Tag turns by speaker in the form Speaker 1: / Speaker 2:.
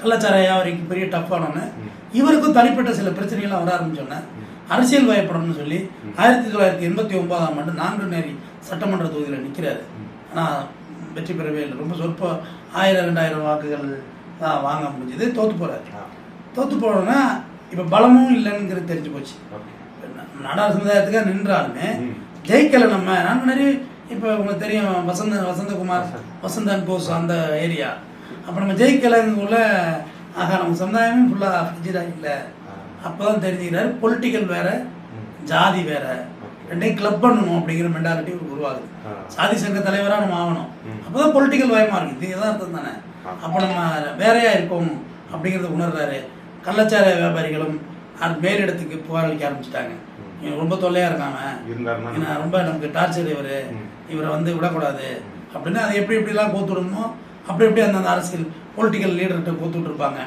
Speaker 1: கள்ளச்சார வியாபாரிக்கு பெரிய டஃப்பானோன்னு இவருக்கும் தனிப்பட்ட சில பிரச்சனைகள்லாம் வர ஆரம்பிச்சோன்னே அரசியல் வயப்படணும்னு சொல்லி 1989ஆம் ஆண்டு நாங்குநேரி சட்டமன்ற தொகுதியில் நிற்கிறாரு. ஆனால் வெற்றி பெறவே இல்லை. ரொம்ப சொற்ப 1000-2000 வாக்குகள் தான் வாங்க முடிஞ்சது. தோற்று போகிறாரு. தோற்று போனோன்னா இப்போ பலமும் இல்லைங்கிறது தெரிஞ்சு போச்சு. நாடார் சமுதாயத்துக்காக நின்றாலுமே ஜெயிக்கலை. நம்ம நாங்குநேரி இப்போ உங்களுக்கு தெரியும், வசந்தகுமார் வசந்தன் போஸ் அந்த ஏரியா. அப்போ நம்ம ஜெயிக்கலைங்குள்ள ஆகா நம்ம சமுதாயமே ஃபுல்லாக ஃப்ரிட்ஜாக இல்லை. அப்போ தான் தெரிஞ்சுக்கிறாரு பொலிட்டிக்கல் வேறு ஜாதி வேறு, ரெண்டையும் கிளப் பண்ணணும் அப்படிங்கிற மென்டாலிட்டி உருவாகுது. சாதி சங்க தலைவராக நம்ம ஆகணும். அப்போ தான் பொலிட்டிக்கல் பயமாக இருக்குது. இது எதார்த்தம் தானே. அப்போ நம்ம வேறையாக இருக்கோம் அப்படிங்கிறத உணர்றாரு. கள்ளச்சார வியாபாரிகளும் அது மேலிடத்துக்கு புகார் அளிக்க ஆரம்பிச்சிட்டாங்க. ரொம்ப தொல்லையாக இருக்காங்க, ரொம்ப நமக்கு டார்ச்சர் இவரை வந்து விடக்கூடாது அப்படின்னு. அதை எப்படி எப்படிலாம் கோத்துடணுமோ அப்படி எப்படி அந்த அரசியல் பொலிட்டிக்கல் லீடர்கிட்ட கோத்துட்டு இருப்பாங்க.